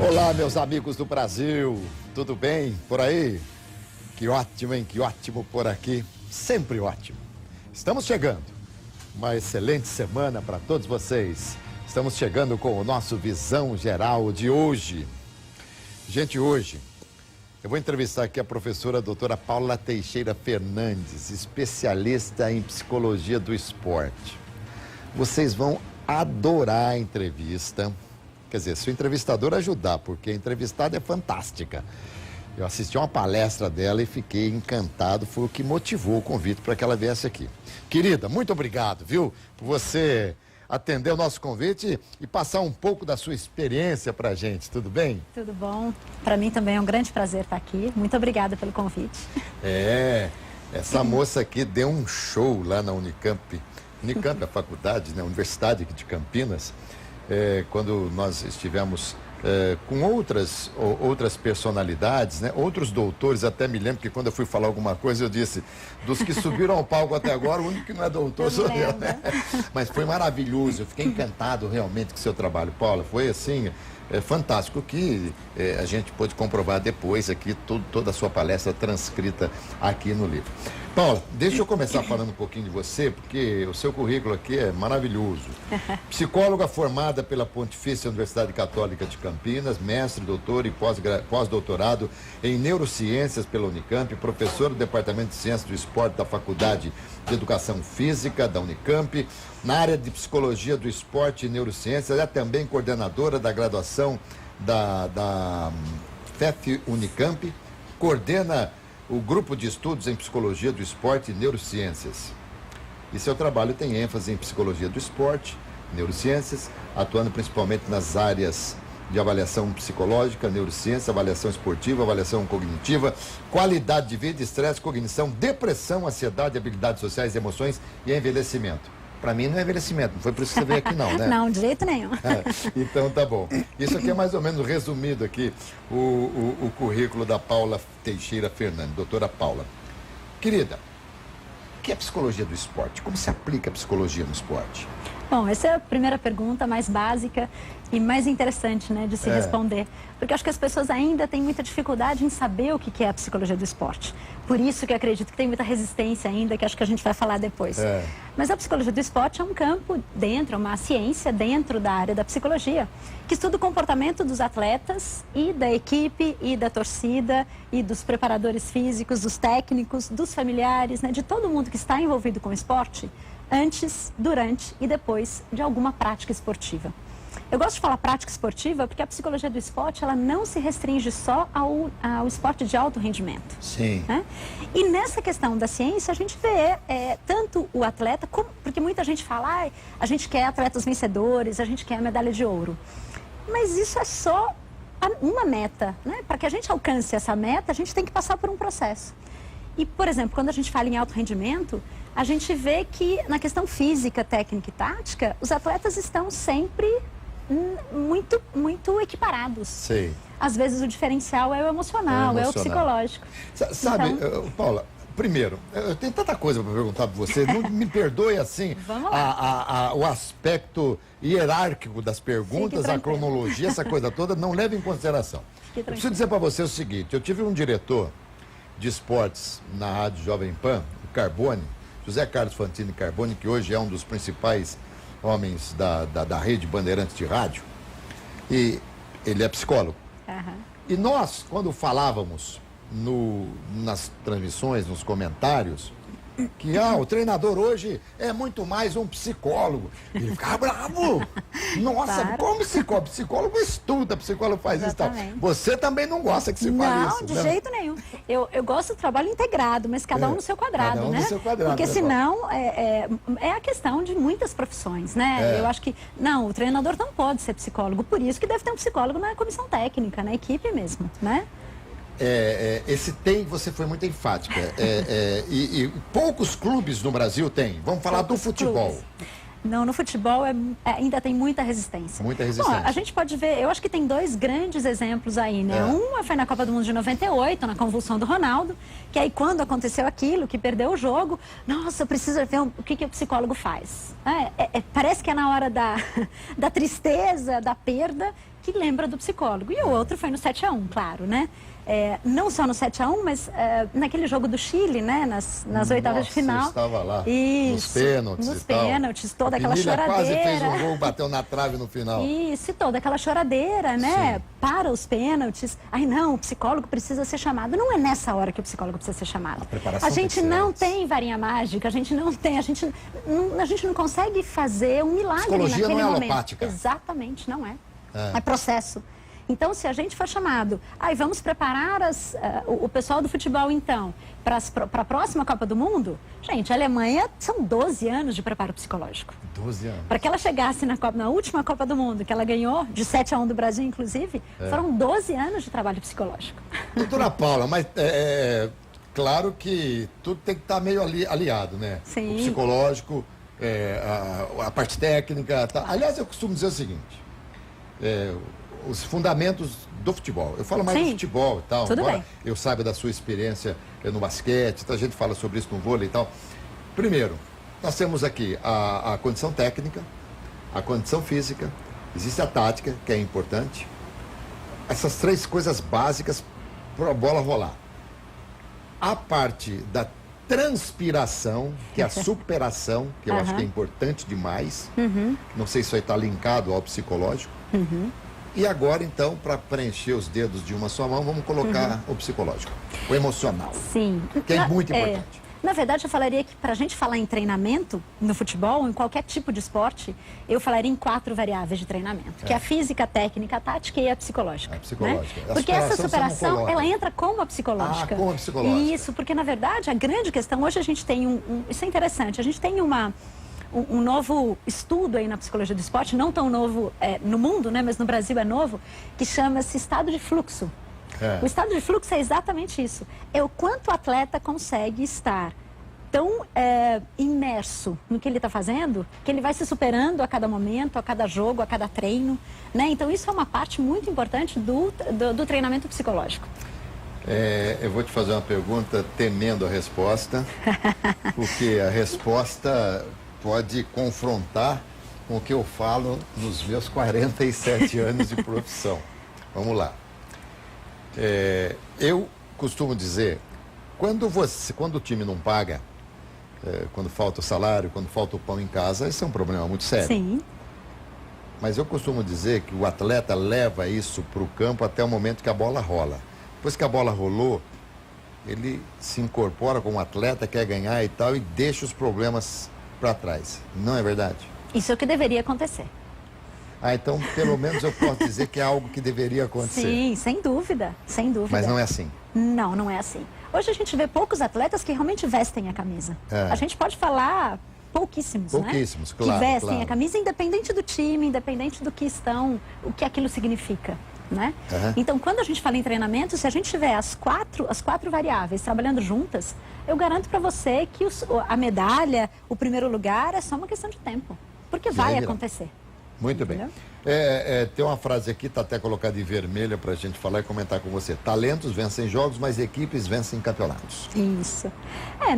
Olá, meus amigos do Brasil, tudo bem por aí? Que ótimo, hein? Que ótimo por aqui, sempre ótimo. Estamos chegando, uma excelente semana para todos vocês. Estamos chegando com o nosso Visão Geral de hoje. Gente, hoje eu vou entrevistar aqui a professora doutora Paula Teixeira Fernandes, especialista em psicologia do esporte. Vocês vão adorar a entrevista. Quer dizer, se o entrevistador ajudar, porque a entrevistada é fantástica. Eu assisti a uma palestra dela e fiquei encantado, foi o que motivou o convite para que ela viesse aqui. Querida, muito obrigado, viu, por você atender o nosso convite e passar um pouco da sua experiência para a gente, tudo bem? Tudo bom. Para mim também é um grande prazer estar aqui. Muito obrigada pelo convite. Essa moça aqui deu um show lá na Unicamp. Unicamp é a faculdade, né, a Universidade aqui de Campinas. Quando nós estivemos com outras personalidades, né? Outros doutores, até me lembro que quando eu fui falar alguma coisa eu disse, dos que subiram ao palco até agora, o único que não é doutor sou eu, né? Mas foi maravilhoso, eu fiquei encantado realmente com o seu trabalho, Paula, foi assim, fantástico, que a gente pôde comprovar depois aqui, toda a sua palestra transcrita aqui no livro. Paula, deixa eu começar falando um pouquinho de você, porque o seu currículo aqui é maravilhoso. Psicóloga formada pela Pontifícia Universidade Católica de Campinas, mestre, doutor e pós-doutorado em neurociências pela Unicamp, professora do Departamento de Ciências do Esporte da Faculdade de Educação Física da Unicamp, na área de Psicologia do Esporte e Neurociências, é também coordenadora da graduação da FEF Unicamp, coordena o Grupo de Estudos em Psicologia do Esporte e Neurociências. E seu trabalho tem ênfase em Psicologia do Esporte, Neurociências, atuando principalmente nas áreas de avaliação psicológica, neurociência, avaliação esportiva, avaliação cognitiva, qualidade de vida, estresse, cognição, depressão, ansiedade, habilidades sociais, emoções e envelhecimento. Para mim não é envelhecimento, não foi por isso que você veio aqui não, né? Não, de jeito nenhum. Então tá bom. Isso aqui é mais ou menos resumido aqui, o currículo da Paula Teixeira Fernandes, doutora Paula. Querida, o que é psicologia do esporte? Como se aplica a psicologia no esporte? Bom, essa é a primeira pergunta mais básica e mais interessante, né, de se responder. Porque acho que as pessoas ainda têm muita dificuldade em saber o que é a psicologia do esporte. Por isso que eu acredito que tem muita resistência ainda, que acho que a gente vai falar depois. Mas a psicologia do esporte é um campo dentro, uma ciência dentro da área da psicologia, que estuda o comportamento dos atletas e da equipe e da torcida e dos preparadores físicos, dos técnicos, dos familiares, né, de todo mundo que está envolvido com o esporte, antes, durante e depois de alguma prática esportiva. Eu gosto de falar prática esportiva porque a psicologia do esporte, ela não se restringe só ao esporte de alto rendimento. Sim. Né? E nessa questão da ciência, a gente vê tanto o atleta, porque muita gente fala, a gente quer atletas vencedores, a gente quer a medalha de ouro. Mas isso é só uma meta, né? Para que a gente alcance essa meta, a gente tem que passar por um processo. E, por exemplo, quando a gente fala em alto rendimento, a gente vê que na questão física, técnica e tática, os atletas estão sempre muito equiparados. Sim. Às vezes o diferencial é o emocional, é o psicológico. Sabe, então... Paula, primeiro, eu tenho tanta coisa para perguntar para você, não me perdoe assim, o aspecto hierárquico das perguntas, a cronologia, essa coisa toda, não leve em consideração. Eu preciso dizer para você o seguinte, eu tive um diretor de esportes na Rádio Jovem Pan, o Carbone, José Carlos Fantini Carbone, que hoje é um dos principais homens da rede Bandeirantes de rádio, e ele é psicólogo. E nós, quando falávamos nas transmissões, nos comentários, que o treinador hoje é muito mais um psicólogo. Ele ficava bravo. Nossa, claro. Como psicólogo? Psicólogo estuda, psicólogo faz Exatamente. Isso e tal. Você também não gosta que se fale isso, não, de jeito nenhum. Eu gosto do trabalho integrado, mas cada um no seu quadrado, cada um né? no seu quadrado, porque senão é a questão de muitas profissões, né? Eu acho que, o treinador não pode ser psicólogo, por isso que deve ter um psicólogo na comissão técnica, na equipe mesmo, né? Você foi muito enfática. E poucos clubes no Brasil têm. Vamos falar do futebol. Clubes. Não, no futebol ainda tem muita resistência. Muita resistência. Bom, a gente pode ver, eu acho que tem dois grandes exemplos aí, né? Um foi na Copa do Mundo de 98, na convulsão do Ronaldo, que aí quando aconteceu aquilo, que perdeu o jogo, nossa, precisa ver o que o psicólogo faz. Parece que é na hora da tristeza, da perda, que lembra do psicólogo. E o outro foi no 7-1, claro, né? Não só no 7-1, mas naquele jogo do Chile, né? Nas oitavas de final. Eu estava lá. Isso, nos pênaltis, toda aquela choradeira. Quase fez um gol, bateu na trave no final. Isso, toda aquela choradeira, né? Sim. Para os pênaltis. Ai, não, o psicólogo precisa ser chamado. Não é nessa hora que o psicólogo precisa ser chamado. A gente não tem varinha mágica, a gente não não consegue fazer um milagre Psicologia naquele não é momento. alopática. Exatamente, não é. É processo. Então, se a gente for chamado, vamos preparar o pessoal do futebol, então, para a próxima Copa do Mundo, gente, a Alemanha são 12 anos de preparo psicológico. 12 anos. Para que ela chegasse na última Copa do Mundo, que ela ganhou, de 7-1 do Brasil, inclusive, foram 12 anos de trabalho psicológico. Doutora Paula, mas claro que tudo tem que estar meio aliado, né? Sim. O psicológico, a parte técnica. Tá. Aliás, eu costumo dizer o seguinte. Os fundamentos do futebol. Eu falo mais do futebol e tal. Tudo bem. Eu saiba da sua experiência no basquete, a gente fala sobre isso no vôlei e tal. Primeiro, nós temos aqui a condição técnica, a condição física, existe a tática, que é importante. Essas 3 coisas básicas para a bola rolar. A parte da transpiração, que é a superação, que eu acho que é importante demais. Não sei se isso aí está linkado ao psicológico. E agora, então, para preencher os dedos de uma só mão, vamos colocar o psicológico, o emocional. Sim. Que é muito importante. Na verdade, eu falaria que para a gente falar em treinamento no futebol, em qualquer tipo de esporte, eu falaria em 4 variáveis de treinamento, que é a física, a técnica, a tática e a psicológica. A psicológica. Né? Porque essa superação, ela entra como a psicológica. Com a psicológica. Isso, porque na verdade, a grande questão, hoje a gente tem isso é interessante, a gente tem um novo estudo aí na psicologia do esporte, não tão novo no mundo, né, mas no Brasil é novo, que chama-se estado de fluxo. O estado de fluxo é exatamente isso. É o quanto o atleta consegue estar tão imerso no que ele está fazendo, que ele vai se superando a cada momento, a cada jogo, a cada treino. Né? Então, isso é uma parte muito importante do treinamento psicológico. Eu vou te fazer uma pergunta temendo a resposta, porque a resposta pode confrontar com o que eu falo nos meus 47 anos de profissão. Vamos lá. Eu costumo dizer, quando o time não paga, quando falta o salário, quando falta o pão em casa, isso é um problema muito sério. Sim. Mas eu costumo dizer que o atleta leva isso para o campo até o momento que a bola rola. Depois que a bola rolou, ele se incorpora como atleta, quer ganhar e tal, e deixa os problemas para trás. Não é verdade? Isso é o que deveria acontecer. Então, pelo menos eu posso dizer que é algo que deveria acontecer. Sim, sem dúvida, sem dúvida. Mas não é assim. Não, não é assim. Hoje a gente vê poucos atletas que realmente vestem a camisa. A gente pode falar pouquíssimos, né? Pouquíssimos, claro. Que vestem claro. a camisa, independente do time, independente do que estão, o que aquilo significa. Né? Então, quando a gente fala em treinamento, se a gente tiver as quatro variáveis trabalhando juntas, eu garanto para você que a medalha, o primeiro lugar, é só uma questão de tempo. Porque vai acontecer. Muito bem. Tem uma frase aqui, está até colocada em vermelho para a gente falar e comentar com você. Talentos vencem jogos, mas equipes vencem campeonatos. Isso.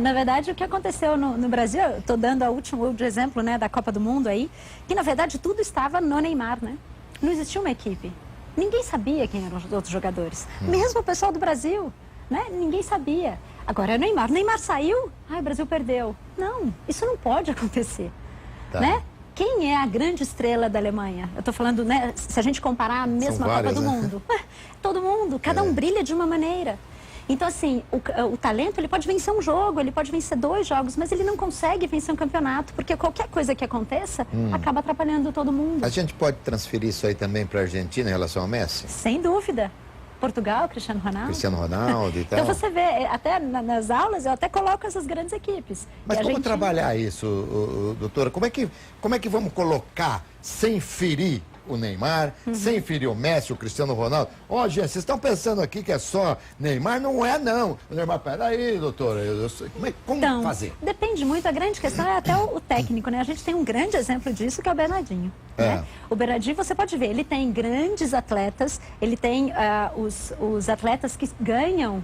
Na verdade, o que aconteceu no Brasil, eu estou dando o último exemplo, né, da Copa do Mundo aí, que na verdade tudo estava no Neymar, né? Não existia uma equipe. Ninguém sabia quem eram os outros jogadores. Mesmo o pessoal do Brasil, né? Ninguém sabia. Agora é o Neymar. O Neymar saiu, o Brasil perdeu. Não, isso não pode acontecer. Né? Quem é a grande estrela da Alemanha? Eu estou falando, né? Se a gente comparar a mesma Copa do Mundo. Todo mundo, cada um brilha de uma maneira. Então, assim, o talento, ele pode vencer um jogo, ele pode vencer 2 jogos, mas ele não consegue vencer um campeonato, porque qualquer coisa que aconteça, acaba atrapalhando todo mundo. A gente pode transferir isso aí também para a Argentina em relação ao Messi? Sem dúvida. Portugal, Cristiano Ronaldo e tal. Então você vê, até nas aulas, eu até coloco essas grandes equipes. Mas como trabalhar isso, doutora? Como é que vamos colocar sem ferir o Neymar, sem ferir o Messi, o Cristiano Ronaldo? Gente, vocês estão pensando aqui que é só Neymar? Não é, não. O Neymar, peraí, doutora, como fazer? Depende muito, a grande questão é até o técnico, né? A gente tem um grande exemplo disso, que é o Bernardinho. Né? O Bernardinho, você pode ver, ele tem grandes atletas, ele tem os atletas que ganham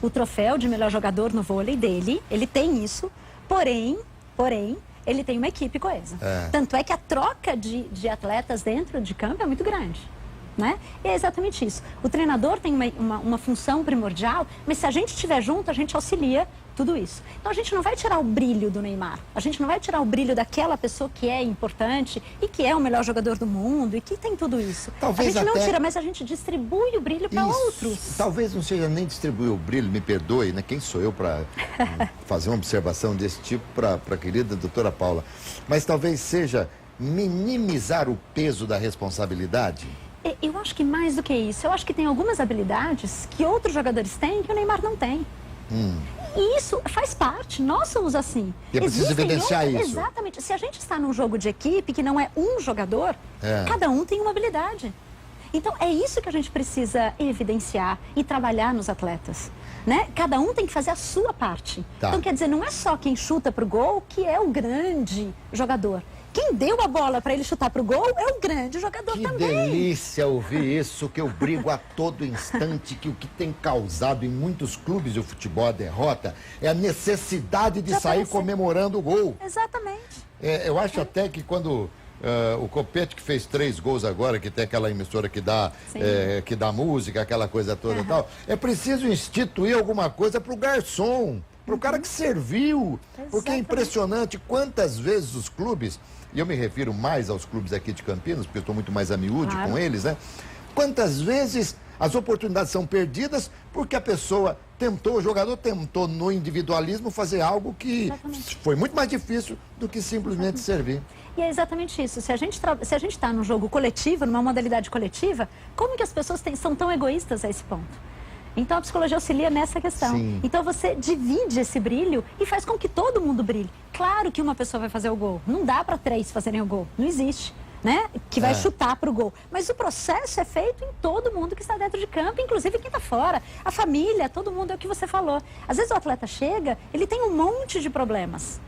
o troféu de melhor jogador no vôlei dele, ele tem isso, porém, ele tem uma equipe coesa. Tanto é que a troca de atletas dentro de campo é muito grande. Né? E é exatamente isso. O treinador tem uma função primordial, mas se a gente estiver junto, a gente auxilia tudo isso. Então a gente não vai tirar o brilho do Neymar, a gente não vai tirar o brilho daquela pessoa que é importante e que é o melhor jogador do mundo e que tem tudo isso. Talvez a gente até... não tira, mas a gente distribui o brilho para outros. Talvez não seja nem distribuir o brilho, me perdoe, né? Quem sou eu para fazer uma observação desse tipo para a querida doutora Paula? Mas talvez seja minimizar o peso da responsabilidade. Eu acho que mais do que isso, eu acho que tem algumas habilidades que outros jogadores têm que o Neymar não tem. E isso faz parte, nós somos assim. E é preciso evidenciar isso. Exatamente. Se a gente está num jogo de equipe que não é um jogador, cada um tem uma habilidade. Então é isso que a gente precisa evidenciar e trabalhar nos atletas. Né? Cada um tem que fazer a sua parte. Tá. Então quer dizer, não é só quem chuta para o gol que é o grande jogador. Quem deu a bola para ele chutar para o gol é o grande jogador também. Que delícia ouvir isso, que eu brigo a todo instante, que o que tem causado em muitos clubes de futebol a derrota é a necessidade de sair comemorando o gol. Exatamente. Eu acho até que quando o Copete, que fez 3 gols agora, que tem aquela emissora que dá música, aquela coisa toda e tal, é preciso instituir alguma coisa para o garçom, para o cara que serviu. Exatamente. Porque é impressionante quantas vezes os clubes, e eu me refiro mais aos clubes aqui de Campinas, porque eu estou muito mais a miúde com eles, né? Quantas vezes as oportunidades são perdidas porque a pessoa tentou, o jogador tentou no individualismo fazer algo que foi muito mais difícil do que simplesmente servir. E é exatamente isso. Se a gente está num jogo coletivo, numa modalidade coletiva, como que as pessoas são tão egoístas a esse ponto? Então a psicologia auxilia nessa questão. Sim. Então você divide esse brilho e faz com que todo mundo brilhe. Claro que uma pessoa vai fazer o gol. Não dá para 3 fazerem o gol. Não existe. Né? Que vai chutar para o gol. Mas o processo é feito em todo mundo que está dentro de campo, inclusive quem está fora. A família, todo mundo, é o que você falou. Às vezes o atleta chega, ele tem um monte de problemas.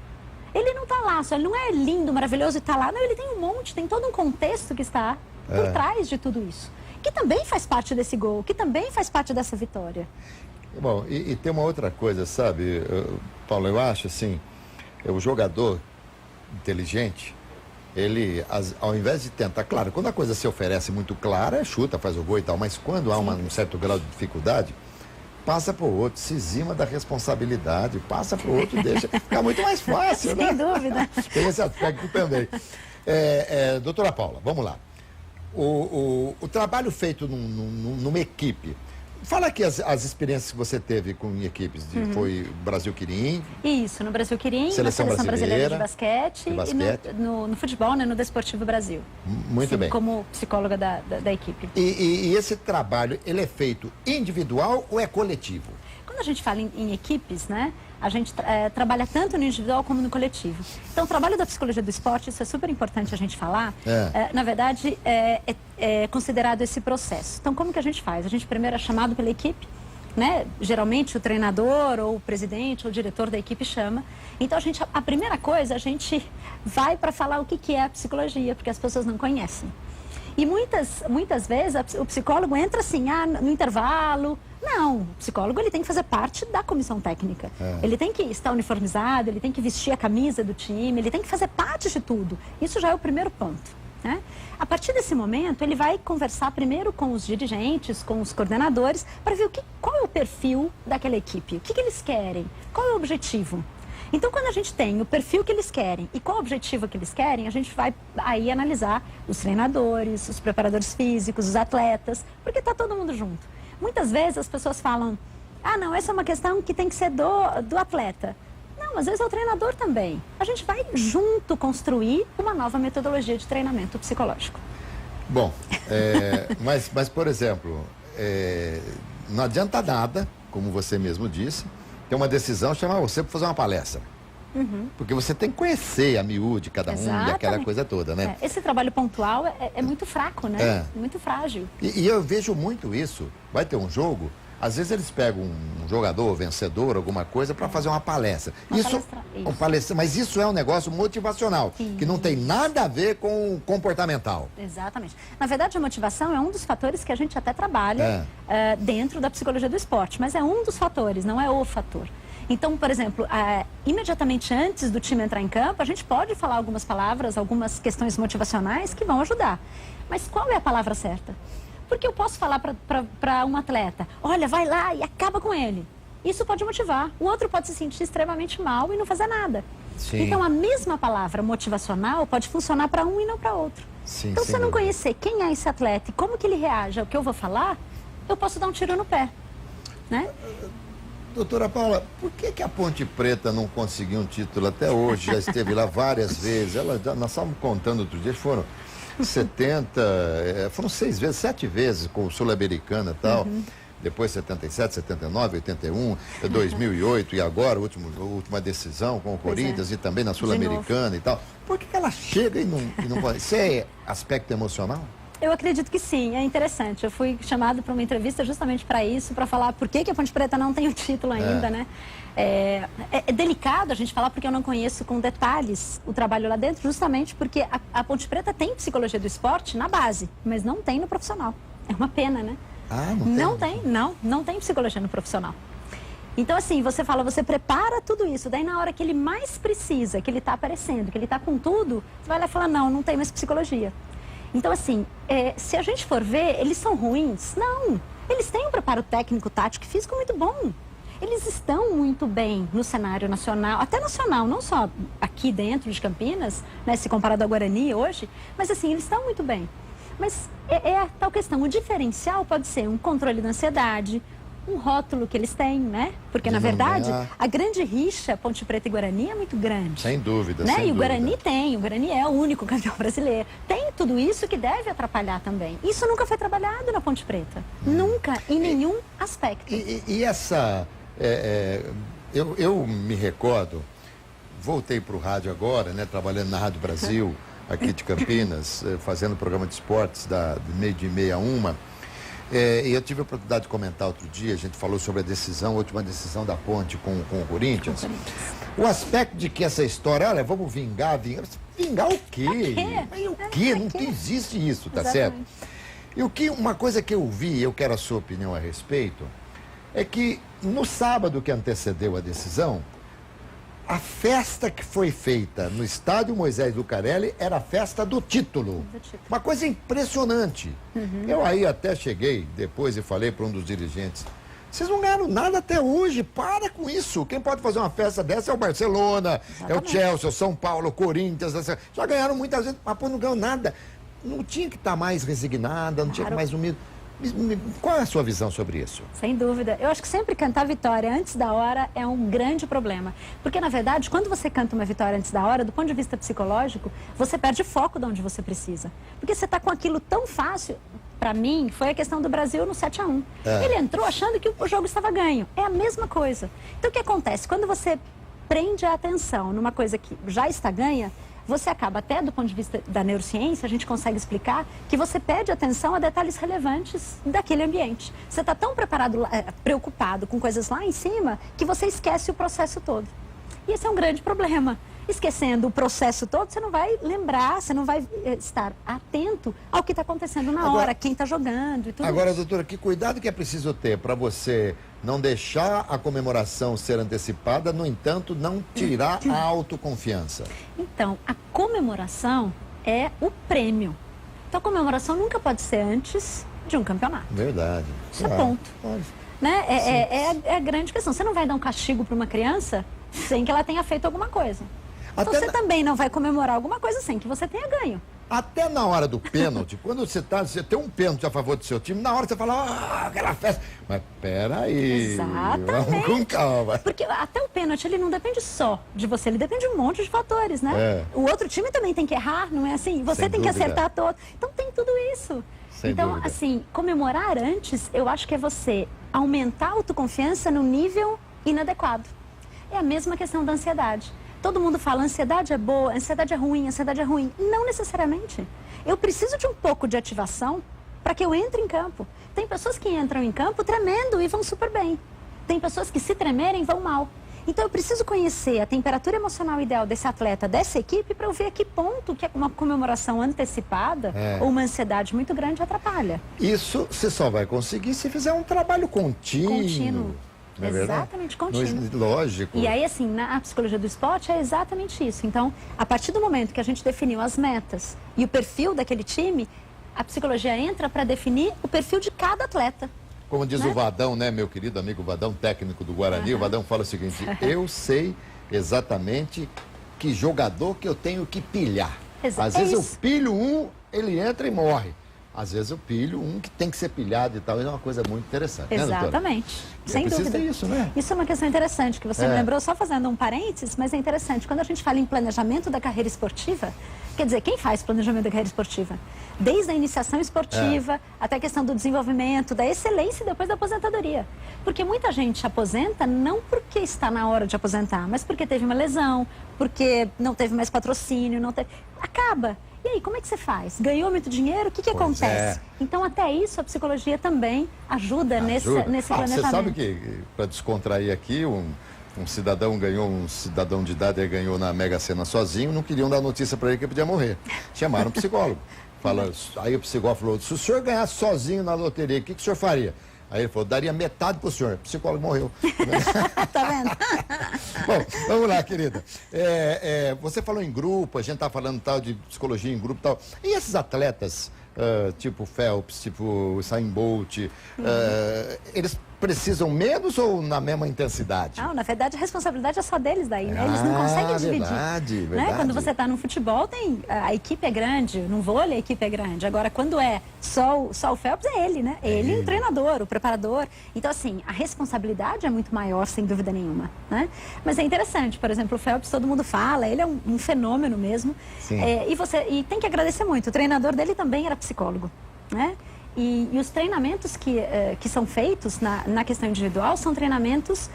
Ele não está lá, só ele não é lindo, maravilhoso e está lá. Não, ele tem um monte, tem todo um contexto que está por trás de tudo isso. Que também faz parte desse gol, que também faz parte dessa vitória. Bom, e tem uma outra coisa, sabe, Paulo, eu acho assim, o jogador inteligente, ele, ao invés de tentar, claro, quando a coisa se oferece muito clara, chuta, faz o gol e tal, mas quando há um certo grau de dificuldade, passa para o outro, se exima da responsabilidade, passa para o outro e deixa ficar muito mais fácil, né? Sem dúvida. Tem esse aspecto também. Doutora Paula, vamos lá. O trabalho feito numa equipe, fala aqui as experiências que você teve com equipes, foi Brasil Quirim. Isso, no Brasil Quirim, Seleção na Seleção Brasileira de Basquete, e no futebol, né, no Desportivo Brasil. Muito bem. Como psicóloga da equipe. E esse trabalho, ele é feito individual ou é coletivo? Quando a gente fala em equipes, né, a gente trabalha tanto no individual como no coletivo. Então, o trabalho da psicologia do esporte, isso é super importante a gente falar, na verdade, é considerado esse processo. Então, como que a gente faz? A gente primeiro é chamado pela equipe, né? Geralmente o treinador ou o presidente ou o diretor da equipe chama. Então, a primeira coisa, a gente vai para falar o que é a psicologia, porque as pessoas não conhecem. E muitas vezes o psicólogo entra assim, no intervalo. Não, o psicólogo ele tem que fazer parte da comissão técnica. Ele tem que estar uniformizado, ele tem que vestir a camisa do time, ele tem que fazer parte de tudo. Isso já é o primeiro ponto. Né? A partir desse momento, ele vai conversar primeiro com os dirigentes, com os coordenadores, para ver qual é o perfil daquela equipe, o que eles querem, qual é o objetivo. Então, quando a gente tem o perfil que eles querem e qual o objetivo que eles querem, a gente vai aí analisar os treinadores, os preparadores físicos, os atletas, porque está todo mundo junto. Muitas vezes as pessoas falam, não, essa é uma questão que tem que ser do atleta. Não, às vezes é o treinador também. A gente vai junto construir uma nova metodologia de treinamento psicológico. Bom, mas por exemplo, não adianta nada, como você mesmo disse, ter uma decisão, chamar você para fazer uma palestra. Porque você tem que conhecer a miúde, cada um e aquela coisa toda, né? Esse trabalho pontual é muito fraco, né? Muito frágil. E eu vejo muito isso. Vai ter um jogo, às vezes eles pegam um jogador, vencedor, alguma coisa, para fazer uma palestra. Mas isso é um negócio motivacional, que não tem nada a ver com comportamental. Exatamente. Na verdade, a motivação é um dos fatores que a gente até trabalha dentro da psicologia do esporte, mas é um dos fatores, não é o fator. Então, por exemplo, imediatamente antes do time entrar em campo, a gente pode falar algumas palavras, algumas questões motivacionais que vão ajudar. Mas qual é a palavra certa? Porque eu posso falar para um atleta, olha, vai lá e acaba com ele. Isso pode motivar. O outro pode se sentir extremamente mal e não fazer nada. Sim. Então, a mesma palavra motivacional pode funcionar para um e não para outro. Sim, então, se eu não conhecer quem é esse atleta e como que ele reage ao que eu vou falar, eu posso dar um tiro no pé, né? Doutora Paula, por que a Ponte Preta não conseguiu um título até hoje? Já esteve lá várias vezes. Nós estávamos contando outro dia, foram foram 6 vezes, 7 vezes com o Sul-Americana e tal. Depois 77, 79, 81, 2008 e agora a última decisão com o Corinthians e também na Sul-Americana e tal. Por que ela chega e não pode? Isso é aspecto emocional? Eu acredito que sim, é interessante. Eu fui chamado para uma entrevista justamente para isso, para falar por que a Ponte Preta não tem o título ainda, né? É delicado a gente falar porque eu não conheço com detalhes o trabalho lá dentro, justamente porque a Ponte Preta tem psicologia do esporte na base, mas não tem no profissional. É uma pena, né? Ah, não tem psicologia no profissional. Então, assim, você fala, você prepara tudo isso, daí na hora que ele mais precisa, que ele está aparecendo, que ele está com tudo, você vai lá e fala, não tem mais psicologia. Então, assim, se a gente for ver, eles são ruins? Não. Eles têm um preparo técnico, tático e físico muito bom. Eles estão muito bem no cenário nacional, até nacional, não só aqui dentro de Campinas, né, se comparado ao Guarani hoje, mas assim, eles estão muito bem. Mas é a tal questão, o diferencial pode ser um controle da ansiedade, um rótulo que eles têm, né? Porque, na verdade, a grande rixa Ponte Preta e Guarani é muito grande. Sem dúvida, né? sem E o Guarani dúvida. o Guarani é o único campeão brasileiro. Tem tudo isso que deve atrapalhar também. Isso nunca foi trabalhado na Ponte Preta. Nunca, em nenhum aspecto. E essa... eu me recordo, voltei para o rádio agora, né? Trabalhando na Rádio Brasil, aqui de Campinas, fazendo programa de esportes de meio de 1h a 1h. E eu tive a oportunidade de comentar outro dia, a gente falou sobre a última decisão da Ponte com o Corinthians. O aspecto de que essa história, olha, vamos vingar. Vingar o quê? Mas o quê? Não existe isso, tá certo? E uma coisa que eu vi, eu quero a sua opinião a respeito, é que no sábado que antecedeu a decisão, a festa que foi feita no estádio Moisés Lucarelli era a festa do título. Uma coisa impressionante. Eu aí até cheguei depois e falei para um dos dirigentes, vocês não ganharam nada até hoje, para com isso. Quem pode fazer uma festa dessa é o Barcelona, é o Chelsea, o São Paulo, o Corinthians, já ganharam muitas vezes, mas pô, não ganhou nada. Não tinha que estar mais resignada, não tinha que mais humilde. Qual é a sua visão sobre isso? Sem dúvida. Eu acho que sempre cantar vitória antes da hora é um grande problema. Porque, na verdade, quando você canta uma vitória antes da hora, do ponto de vista psicológico, você perde foco de onde você precisa. Porque você está com aquilo tão fácil. Para mim, foi a questão do Brasil no 7-1. Ele entrou achando que o jogo estava ganho. É a mesma coisa. Então, o que acontece? Quando você prende a atenção numa coisa que já está ganha, você acaba, até do ponto de vista da neurociência, a gente consegue explicar que você perde atenção a detalhes relevantes daquele ambiente. Você está tão preocupado com coisas lá em cima que você esquece o processo todo. E esse é um grande problema. Esquecendo o processo todo, você não vai lembrar, você não vai estar atento ao que está acontecendo na hora, quem está jogando e tudo Agora, isso. doutora, que cuidado que é preciso ter para você não deixar a comemoração ser antecipada, no entanto, não tirar a autoconfiança? Então, a comemoração é o prêmio. Então, a comemoração nunca pode ser antes de um campeonato. Verdade. Isso é ponto. Né? É a grande questão. Você não vai dar um castigo para uma criança sem que ela tenha feito alguma coisa. Então, você também não vai comemorar alguma coisa sem que você tenha ganho. Até na hora do pênalti, quando você tem um pênalti a favor do seu time, na hora você fala, aquela festa. Mas peraí, exatamente. Vamos com calma. Porque até o pênalti, ele não depende só de você, ele depende de um monte de fatores, né? O outro time também tem que errar, não é assim? Você tem que acertar todo. Então tem tudo isso. Então, assim, comemorar antes, eu acho que é você aumentar a autoconfiança no nível inadequado. É a mesma questão da ansiedade. Todo mundo fala, ansiedade é boa, ansiedade é ruim, ansiedade é ruim. Não necessariamente. Eu preciso de um pouco de ativação para que eu entre em campo. Tem pessoas que entram em campo tremendo e vão super bem. Tem pessoas que, se tremerem, vão mal. Então, eu preciso conhecer a temperatura emocional ideal desse atleta, dessa equipe, para eu ver a que ponto que uma comemoração antecipada ou uma ansiedade muito grande atrapalha. Isso você só vai conseguir se fizer um trabalho contínuo. Não é exatamente, contínuo. Lógico. E aí, assim, na psicologia do esporte é exatamente isso. Então, a partir do momento que a gente definiu as metas e o perfil daquele time, a psicologia entra para definir o perfil de cada atleta. Como diz o Vadão, né, meu querido amigo Vadão, técnico do Guarani, o Vadão fala o seguinte: eu sei exatamente que jogador que eu tenho que pilhar. Às vezes eu pilho um, ele entra e morre. Às vezes eu pilho um que tem que ser pilhado e tal. É uma coisa muito interessante, exatamente, né, sem dúvida. Isso, né? Isso é uma questão interessante que você me lembrou, só fazendo um parênteses, mas é interessante. Quando a gente fala em planejamento da carreira esportiva, quer dizer, quem faz planejamento da carreira esportiva? Desde a iniciação esportiva até a questão do desenvolvimento, da excelência e depois da aposentadoria. Porque muita gente aposenta não porque está na hora de aposentar, mas porque teve uma lesão, porque não teve mais patrocínio, não teve... Acaba. E aí, como é que você faz? Ganhou muito dinheiro? O que acontece? Então, até isso, a psicologia também ajuda. Nesse planejamento. Você sabe que, para descontrair aqui, um cidadão de idade ganhou na Mega Sena sozinho, não queriam dar notícia para ele que ele podia morrer. Chamaram um psicólogo. Aí o psicólogo falou: se o senhor ganhasse sozinho na loteria, o que o senhor faria? Aí ele falou: daria metade pro senhor. O psicólogo morreu. Tá vendo? Bom, vamos lá, querida. Você falou em grupo, a gente tá falando tal de psicologia em grupo e tal. E esses atletas, tipo Phelps, tipo Usain Bolt, eles precisam menos ou na mesma intensidade? Não, na verdade a responsabilidade é só deles daí, né? Eles não conseguem dividir. Verdade. Né? Quando você está no futebol, a equipe é grande, no vôlei a equipe é grande. Agora, quando é só o Phelps, é ele, né? Ele, o treinador, o preparador. Então, assim, a responsabilidade é muito maior, sem dúvida nenhuma, né? Mas é interessante, por exemplo, o Phelps, todo mundo fala, ele é um fenômeno mesmo. Sim. E tem que agradecer muito. O treinador dele também era psicólogo, né? E os treinamentos que são feitos na questão individual são treinamentos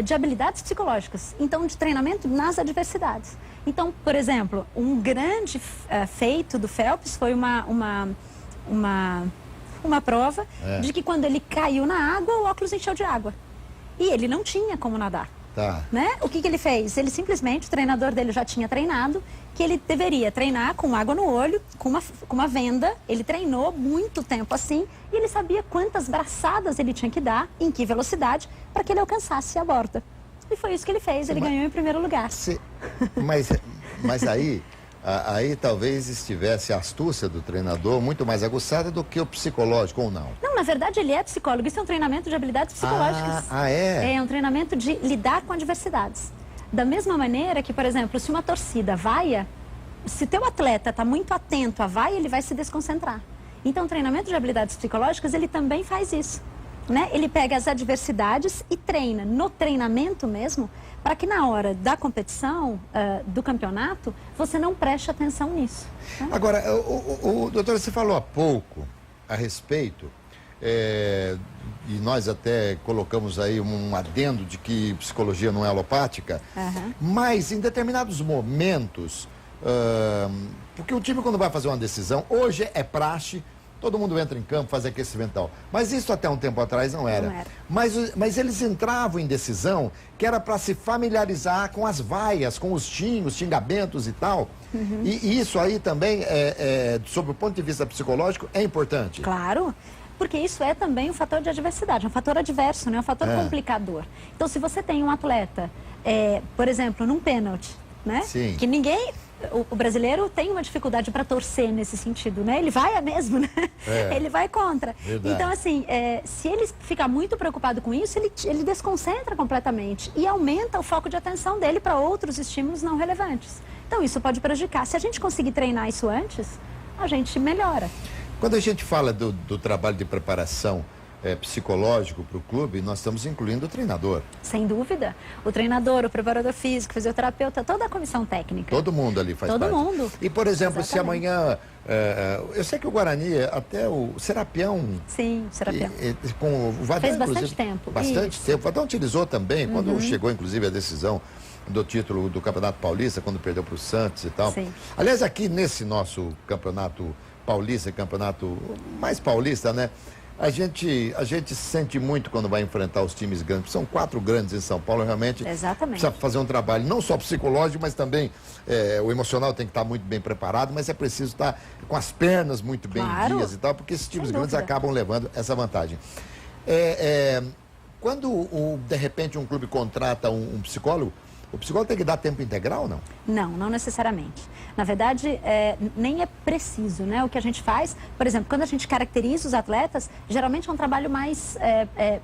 de habilidades psicológicas. Então, de treinamento nas adversidades. Então, por exemplo, um grande feito do Phelps foi uma prova de que quando ele caiu na água, o óculos encheu de água. E ele não tinha como nadar. Tá. Né? O que ele fez? Ele simplesmente, o treinador dele já tinha treinado, que ele deveria treinar com água no olho, com uma venda. Ele treinou muito tempo assim, e ele sabia quantas braçadas ele tinha que dar, em que velocidade, para que ele alcançasse a borda. E foi isso que ele fez, ele ganhou em primeiro lugar. Mas aí talvez estivesse a astúcia do treinador muito mais aguçada do que o psicológico, ou não? Não, na verdade ele é psicólogo. Isso é um treinamento de habilidades psicológicas. É? É um treinamento de lidar com adversidades. Da mesma maneira que, por exemplo, se uma torcida vaia, se teu atleta está muito atento à vaia, ele vai se desconcentrar. Então, o treinamento de habilidades psicológicas, ele também faz isso. Né? Ele pega as adversidades e treina, no treinamento mesmo, para que na hora da competição, do campeonato, você não preste atenção nisso. Né? Agora, doutora, você falou há pouco a respeito, e nós até colocamos aí um adendo de que psicologia não é alopática, mas em determinados momentos, porque o time quando vai fazer uma decisão, hoje é praxe, todo mundo entra em campo, faz aquecimento e tal. Mas isso até um tempo atrás não era. Mas eles entravam em decisão que era para se familiarizar com as vaias, com os xingamentos e tal. E isso aí também, sob o ponto de vista psicológico, é importante. Claro, porque isso é também um fator de adversidade, um fator adverso, né? Um fator complicador. Então, se você tem um atleta, por exemplo, num pênalti, né? Sim. Que ninguém... O brasileiro tem uma dificuldade para torcer nesse sentido, né? Ele vai mesmo, né? Ele vai contra. Verdade. Então, assim, se ele ficar muito preocupado com isso, ele desconcentra completamente e aumenta o foco de atenção dele para outros estímulos não relevantes. Então, isso pode prejudicar. Se a gente conseguir treinar isso antes, a gente melhora. Quando a gente fala do trabalho de preparação psicológico para o clube, nós estamos incluindo o treinador. Sem dúvida. O treinador, o preparador físico, o fisioterapeuta, toda a comissão técnica. Todo mundo ali faz parte. Todo mundo. E, por exemplo, Exatamente. se amanhã... eu sei que o Guarani, até o Serapião... Sim, o Serapião. Com o Vadão, fez bastante tempo. Bastante tempo. O Vadão utilizou também, quando chegou, inclusive, a decisão do título do Campeonato Paulista, quando perdeu para o Santos e tal. Sim. Aliás, aqui nesse nosso Campeonato Paulista, campeonato mais paulista, né? A gente sente muito quando vai enfrentar os times grandes. São 4 grandes em São Paulo, realmente. Exatamente. Precisa fazer um trabalho não só psicológico, mas também o emocional tem que estar muito bem preparado, mas é preciso estar com as pernas muito bem guias e tal, porque esses times grandes acabam levando essa vantagem. Quando, de repente, um clube contrata um psicólogo, O psicólogo tem que dar tempo integral ou não? Não, não necessariamente. Na verdade, nem é preciso, né? O que a gente faz, por exemplo, quando a gente caracteriza os atletas, geralmente é um trabalho mais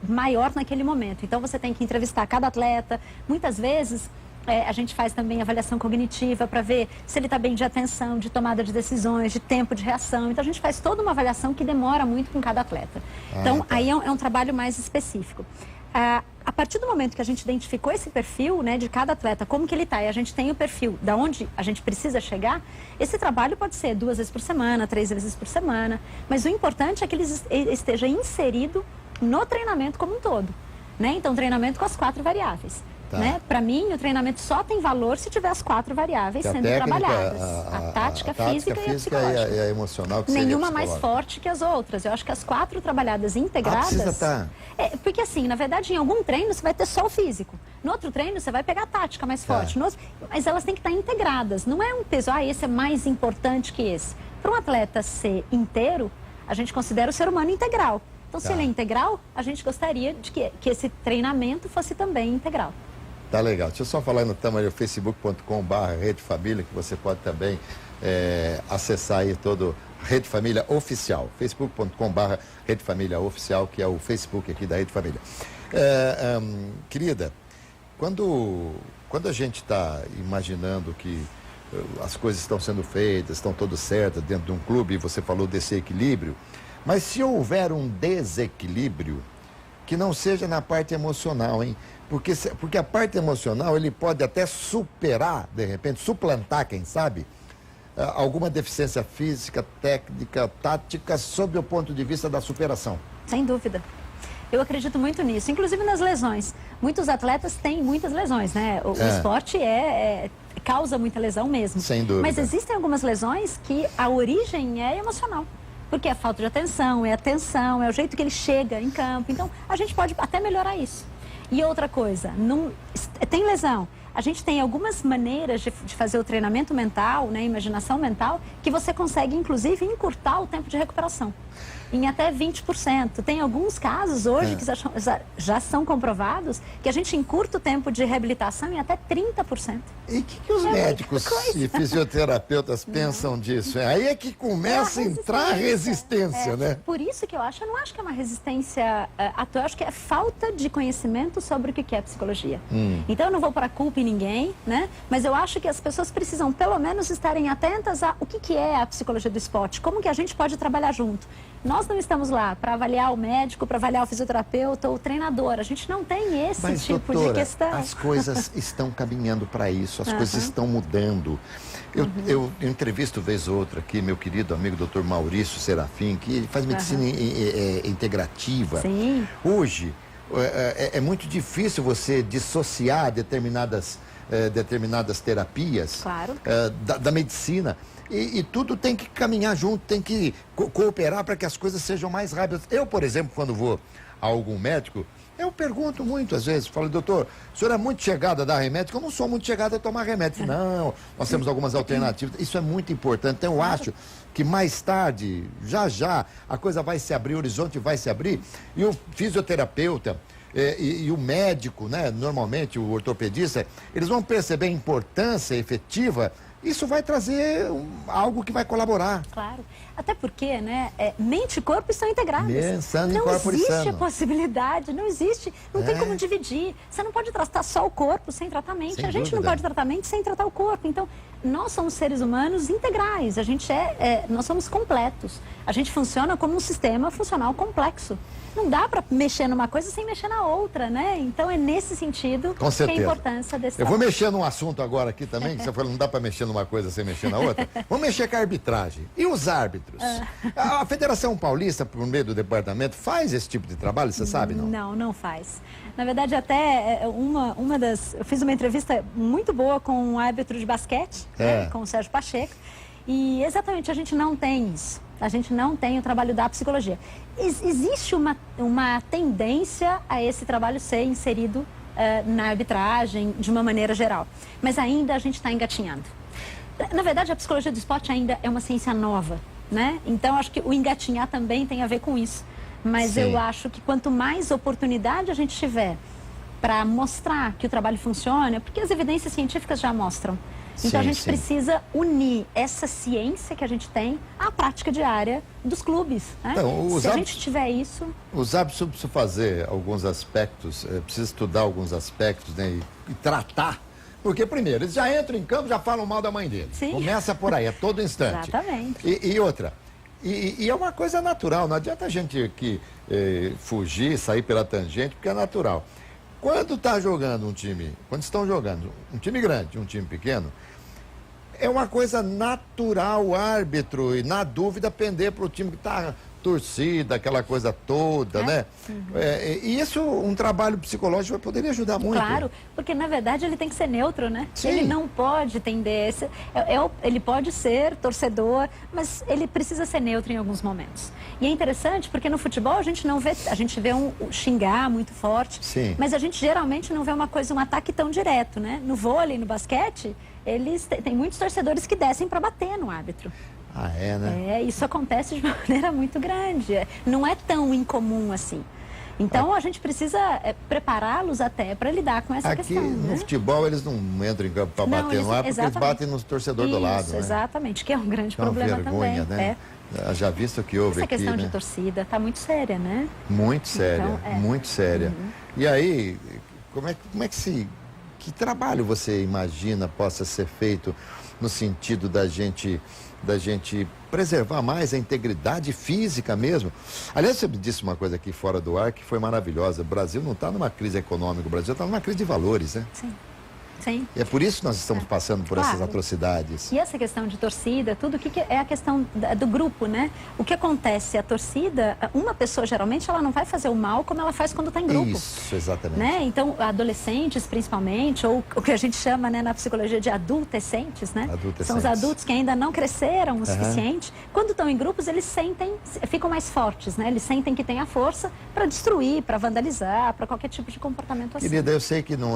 maior naquele momento. Então, você tem que entrevistar cada atleta. Muitas vezes, a gente faz também avaliação cognitiva para ver se ele está bem de atenção, de tomada de decisões, de tempo de reação. Então, a gente faz toda uma avaliação que demora muito com cada atleta. Então, aí é um trabalho mais específico. A partir do momento que a gente identificou esse perfil, né, de cada atleta, como que ele está, e a gente tem o perfil da onde a gente precisa chegar, esse trabalho pode ser 2 vezes por semana, 3 vezes por semana, mas o importante é que ele esteja inserido no treinamento como um todo, né? Então, treinamento com as 4 variáveis. Tá. Né? Para mim, o treinamento só tem valor se tiver as 4 variáveis sendo trabalhadas. A tática, física e a psicológica. E a emocional. Que nenhuma mais forte que as outras. Eu acho que as 4 trabalhadas integradas... precisa estar... porque assim, na verdade, em algum treino você vai ter só o físico. No outro treino você vai pegar a tática mais forte. Mas elas têm que estar integradas. Não é um peso, esse é mais importante que esse. Para um atleta ser inteiro, a gente considera o ser humano integral. Então, se ele é integral, a gente gostaria de que esse treinamento fosse também integral. Tá legal. Deixa eu só falar no tamanho facebook.com/Rede Família, que você pode também acessar aí todo Rede Família Oficial. facebook.com/Rede Família Oficial, que é o Facebook aqui da Rede Família. Querida, quando a gente está imaginando que as coisas estão sendo feitas, estão todas certas dentro de um clube, você falou desse equilíbrio, mas se houver um desequilíbrio, que não seja na parte emocional, hein? Porque a parte emocional, ele pode até superar, de repente, suplantar, quem sabe, alguma deficiência física, técnica, tática, sob o ponto de vista da superação. Sem dúvida. Eu acredito muito nisso, inclusive nas lesões. Muitos atletas têm muitas lesões, né? O esporte causa muita lesão mesmo. Sem dúvida. Mas existem algumas lesões que a origem é emocional. Porque é falta de atenção, é o jeito que ele chega em campo. Então, a gente pode até melhorar isso. E outra coisa, tem lesão. A gente tem algumas maneiras de fazer o treinamento mental, né, imaginação mental, que você consegue, inclusive, encurtar o tempo de recuperação. Em até 20%. Tem alguns casos hoje que já são comprovados que a gente encurta o tempo de reabilitação em até 30%. E o que os médicos e fisioterapeutas pensam disso? Aí é que começa a entrar a resistência, né? Por isso que eu não acho que é uma resistência à toa, eu acho que é falta de conhecimento sobre o que é psicologia. Então eu não vou pôr a culpa em ninguém, né? Mas eu acho que as pessoas precisam pelo menos estarem atentas a o que é a psicologia do esporte, como que a gente pode trabalhar junto. Nós não estamos lá para avaliar o médico, para avaliar o fisioterapeuta ou o treinador. A gente não tem esse tipo de questão. As coisas estão caminhando para isso, as coisas estão mudando. Eu entrevisto vez ou outra aqui meu querido amigo Dr. Maurício Serafim, que faz medicina integrativa. Sim. Hoje é muito difícil você dissociar determinadas terapias da medicina. E tudo tem que caminhar junto, tem que cooperar para que as coisas sejam mais rápidas. Eu, por exemplo, quando vou a algum médico, eu pergunto muito às vezes, falo, doutor, o senhor é muito chegado a dar remédio? Eu não sou muito chegado a tomar remédio. Não, nós temos algumas alternativas. Isso é muito importante. Então, eu acho que mais tarde, já, a coisa vai se abrir, o horizonte vai se abrir, e o fisioterapeuta e o médico, né, normalmente o ortopedista, eles vão perceber a importância efetiva. Isso vai trazer algo que vai colaborar. Claro. Até porque, né, mente e corpo estão integrados. Não existe a possibilidade, não existe, não tem como dividir. Você não pode tratar só o corpo sem tratar a mente. A gente não pode tratar a mente sem tratar o corpo. Então, nós somos seres humanos integrais, nós somos completos. A gente funciona como um sistema funcional complexo. Não dá para mexer numa coisa sem mexer na outra, né? Então é nesse sentido que a importância desse Eu vou mexer num assunto agora aqui também, que você falou, não dá para mexer numa coisa sem mexer na outra. Vamos mexer com a arbitragem. E os árbitros? A Federação Paulista, por meio do departamento, faz esse tipo de trabalho, você sabe, não? Não faz. Na verdade, até eu fiz uma entrevista muito boa com um árbitro de basquete, né, com o Sérgio Pacheco, e exatamente a gente não tem isso. A gente não tem o trabalho da psicologia. Existe uma tendência a esse trabalho ser inserido na arbitragem de uma maneira geral. Mas ainda a gente está engatinhando. Na verdade, a psicologia do esporte ainda é uma ciência nova, né? Então, acho que o engatinhar também tem a ver com isso. Mas eu acho que quanto mais oportunidade a gente tiver para mostrar que o trabalho funciona, porque as evidências científicas já mostram. Então a gente precisa unir essa ciência que a gente tem à prática diária dos clubes, né? Então, se a gente tiver isso... Os árbitros precisam fazer alguns aspectos, precisa estudar alguns aspectos, né, e tratar. Porque, primeiro, eles já entram em campo, já falam mal da mãe dele. Sim. Começa por aí, a todo instante. Exatamente. E outra, e é uma coisa natural, não adianta a gente aqui fugir, sair pela tangente, porque é natural. Quando está jogando um time, quando estão jogando um time grande, um time pequeno, é uma coisa natural o árbitro, e na dúvida, pender para o time que está torcida, aquela coisa toda, né? Uhum. E isso, um trabalho psicológico poderia ajudar muito. Claro, porque na verdade ele tem que ser neutro, né? Sim. Ele não pode tender, ele pode ser torcedor, mas ele precisa ser neutro em alguns momentos. E é interessante porque no futebol a gente não vê, a gente vê um xingar muito forte, sim, mas a gente geralmente não vê uma coisa, um ataque tão direto, né? No vôlei, no basquete, tem muitos torcedores que descem para bater no árbitro. Ah, é, né? Isso acontece de uma maneira muito grande. Não é tão incomum assim. Então a gente precisa prepará-los até para lidar com essa questão. Aqui no futebol eles não entram em campo para bater no árbitro, porque eles batem nos torcedores do lado. Né? Exatamente, que é um grande problema vergonha, também. Né? Já visto que houve aqui, essa questão né? de torcida está muito séria, né? Muito séria, então, muito séria. Uhum. E aí, como é que que trabalho você imagina possa ser feito no sentido da gente preservar mais a integridade física mesmo? Aliás, você me disse uma coisa aqui fora do ar que foi maravilhosa. O Brasil não está numa crise econômica, o Brasil está numa crise de valores, né? Sim. Sim. E é por isso que nós estamos passando por essas atrocidades. E essa questão de torcida, tudo o que é a questão do grupo, né? O que acontece, a torcida, uma pessoa geralmente ela não vai fazer o mal como ela faz quando está em grupo. Isso, exatamente. Né? Então, adolescentes principalmente, ou o que a gente chama, né, na psicologia de adultescentes, né? São os adultos que ainda não cresceram o suficiente. Quando estão em grupos, eles ficam mais fortes, né? Eles sentem que têm a força para destruir, para vandalizar, para qualquer tipo de comportamento assim. Querida, eu sei que não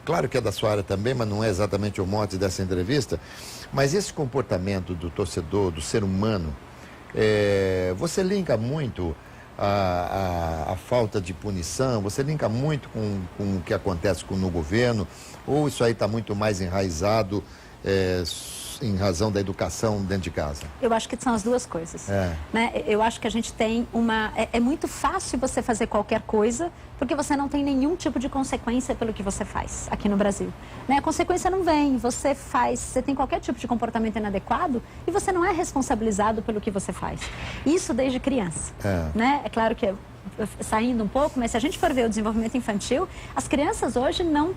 claro que é da sua área também, mas não é exatamente o mote dessa entrevista, mas esse comportamento do torcedor, do ser humano, você linka muito a falta de punição, você linka muito com o que acontece no governo, ou isso aí está muito mais enraizado em razão da educação dentro de casa? Eu acho que são as duas coisas. Né? Eu acho que a gente tem é muito fácil você fazer qualquer coisa, porque você não tem nenhum tipo de consequência pelo que você faz aqui no Brasil. Né? A consequência não vem, você tem qualquer tipo de comportamento inadequado e você não é responsabilizado pelo que você faz. Isso desde criança. Né? É claro que saindo um pouco, mas se a gente for ver o desenvolvimento infantil, as crianças hoje não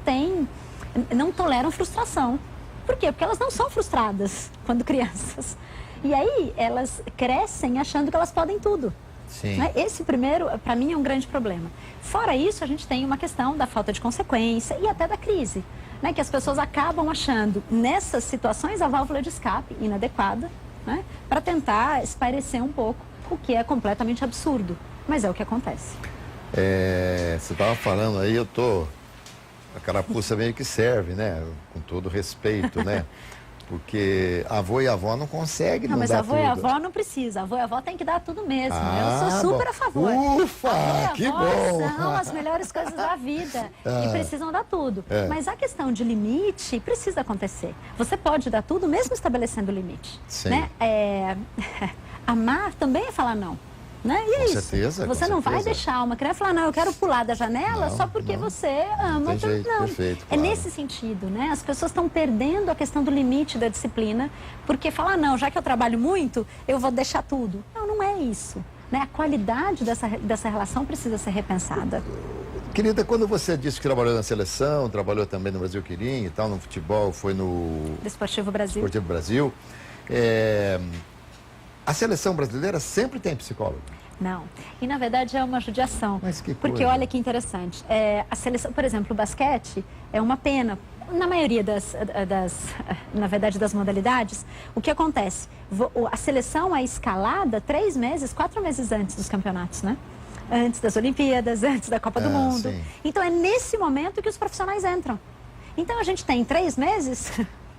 toleram frustração. Por quê? Porque elas não são frustradas quando crianças. E aí elas crescem achando que elas podem tudo. Sim. Né? Esse primeiro, para mim, é um grande problema. Fora isso, a gente tem uma questão da falta de consequência e até da crise. Né? Que as pessoas acabam achando, nessas situações, a válvula de escape inadequada, né? Para tentar espairecer um pouco, o que é completamente absurdo. Mas é o que acontece. Você estava falando aí, a carapuça meio que serve, né? Com todo respeito, né? Porque avô e avó não conseguem não dar tudo. Mas avô e avó não precisa. Avô e avó tem que dar tudo mesmo. Eu sou super a favor. Ufa, que bom! São as melhores coisas da vida e precisam dar tudo. Mas a questão de limite precisa acontecer. Você pode dar tudo mesmo estabelecendo limite. Sim. Né? Amar também é falar não. Né? E é isso. Certeza, você não vai deixar uma criança falar, não, eu quero pular da janela só porque você ama. Tem jeito, não. Perfeito, claro. É nesse sentido, né? As pessoas estão perdendo a questão do limite da disciplina, porque falar, não, já que eu trabalho muito, eu vou deixar tudo. Não é isso. Né? A qualidade dessa relação precisa ser repensada. Querida, quando você disse que trabalhou na seleção, trabalhou também no Brasil Quirim e tal, no futebol, foi no Desportivo Brasil. Desportivo Brasil. A seleção brasileira sempre tem psicólogo? Não. E, na verdade, é uma judiação. Mas que porque, coisa. olha que interessante. A seleção, por exemplo, o basquete é uma pena. Na maioria na verdade, das modalidades, o que acontece? A seleção é escalada 3 meses, 4 meses antes dos campeonatos, né? Antes das Olimpíadas, antes da Copa do Mundo. Sim. Então, é nesse momento que os profissionais entram. Então, a gente tem 3 meses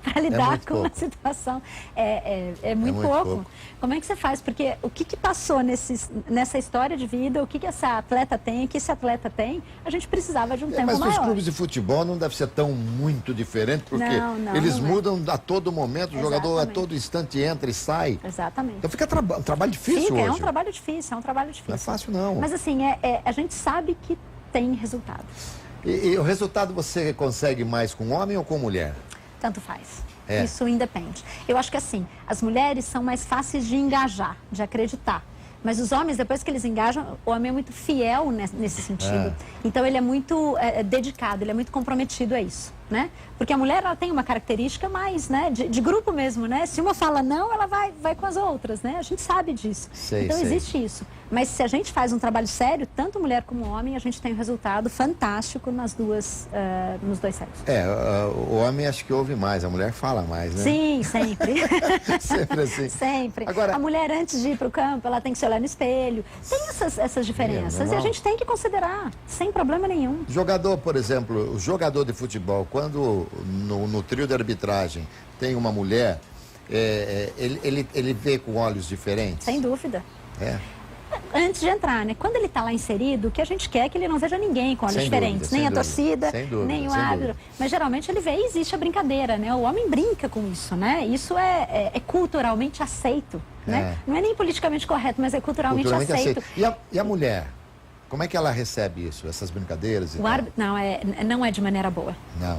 para lidar com uma situação. É muito pouco. Como é que você faz? Porque o que passou nessa história de vida, o que essa atleta tem, o que esse atleta tem, a gente precisava de um tempo maior. Mas os clubes de futebol não deve ser tão muito diferente, porque eles mudam a todo momento, o jogador a todo instante entra e sai. Exatamente. Então fica um trabalho difícil hoje. É um trabalho difícil, Não é fácil não. Mas assim, a gente sabe que tem resultado. E o resultado você consegue mais com homem ou com mulher? Tanto faz. Isso independe. Eu acho que assim, as mulheres são mais fáceis de engajar, de acreditar. Mas os homens, depois que eles engajam, o homem é muito fiel nesse sentido. Então ele é muito dedicado, ele é muito comprometido a isso, né? Porque a mulher, ela tem uma característica mais, né, de grupo mesmo, né? Se uma fala não, ela vai com as outras, né? A gente sabe disso. Então existe isso. Mas se a gente faz um trabalho sério, tanto mulher como homem, a gente tem um resultado fantástico nos dois sexos. O homem acho que ouve mais, a mulher fala mais, né? Sim, sempre. Sempre assim. Sempre. Agora, a mulher, antes de ir para o campo, ela tem que se olhar no espelho. Tem essas diferenças e a gente tem que considerar, sem problema nenhum. Jogador, por exemplo, o jogador de futebol, quando no trio de arbitragem tem uma mulher, ele vê com olhos diferentes? Sem dúvida. Antes de entrar, né? Quando ele está lá inserido, o que a gente quer é que ele não veja ninguém com olhos diferentes. Nem a torcida, nem o árbitro. Mas geralmente ele vê e existe a brincadeira, né? O homem brinca com isso, né? Isso é culturalmente aceito, né? Não é nem politicamente correto, mas é culturalmente aceito. E a mulher? Como é que ela recebe isso, essas brincadeiras e tal? Não é de maneira boa.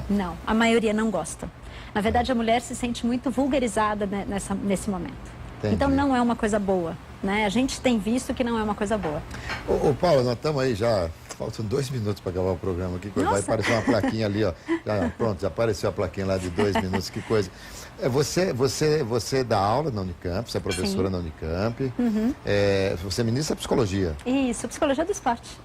Não, a maioria não gosta. Na verdade, a mulher se sente muito vulgarizada nesse momento. Entendi. Então não é uma coisa boa, né? A gente tem visto que não é uma coisa boa. Ô Paulo, nós estamos aí já, faltam 2 minutos para acabar o programa aqui, vai aparecer uma plaquinha ali, ó. Pronto, já apareceu a plaquinha lá de 2 minutos, que coisa. Você dá aula na Unicamp, você é professora na Unicamp, você ministra psicologia. Isso, psicologia do esporte.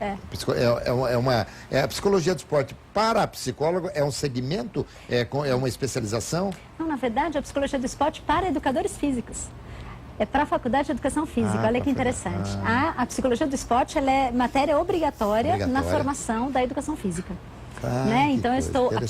A psicologia do esporte para psicólogo é um segmento, é uma especialização? Não, na verdade, a psicologia do esporte para educadores físicos. É para a Faculdade de Educação Física, olha que interessante. A psicologia do esporte, ela é matéria obrigatória na formação da educação física. Né? Então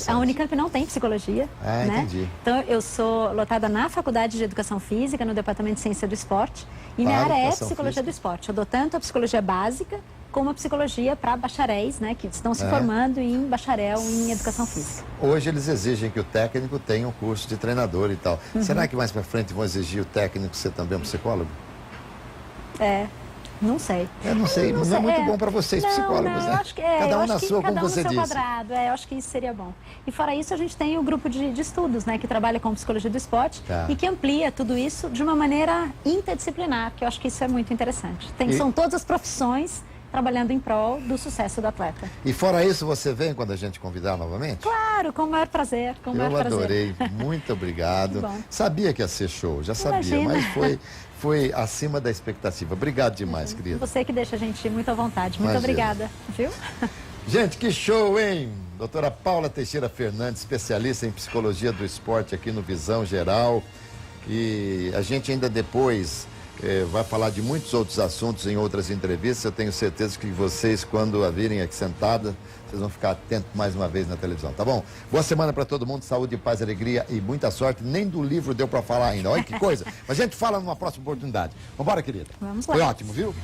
a Unicamp não tem psicologia, né? Entendi. Então eu sou lotada na Faculdade de Educação Física, no Departamento de Ciência do Esporte, e minha área é psicologia do esporte. Eu dou tanto a psicologia básica como a psicologia para bacharéis, né, que estão se formando em bacharel em Educação Física. Hoje eles exigem que o técnico tenha um curso de treinador e tal. Será que mais para frente vão exigir o técnico ser também um psicólogo? Não sei. Não sei, não é muito bom para vocês, psicólogos, né? Eu acho que cada um na sua, como você disse. Quadrado, eu acho que isso seria bom. E fora isso, a gente tem o grupo de estudos, né, que trabalha com psicologia do esporte e que amplia tudo isso de uma maneira interdisciplinar, que eu acho que isso é muito interessante. São todas as profissões trabalhando em prol do sucesso do atleta. E fora isso, você vem quando a gente convidar novamente? Claro, com o maior prazer. Eu adorei, muito obrigado. Sabia que ia ser show, já sabia, mas foi acima da expectativa. Obrigado demais, querida. Você que deixa a gente muito à vontade. Muito obrigada, viu? Gente, que show, hein? Doutora Paula Teixeira Fernandes, especialista em psicologia do esporte aqui no Visão Geral. E a gente ainda depois vai falar de muitos outros assuntos em outras entrevistas. Eu tenho certeza que vocês, quando a virem aqui sentada, vocês vão ficar atentos mais uma vez na televisão, tá bom? Boa semana para todo mundo, saúde, paz, alegria e muita sorte. Nem do livro deu para falar ainda, olha que coisa. Mas a gente fala numa próxima oportunidade. Vambora, querida. Vamos lá. Foi ótimo, viu?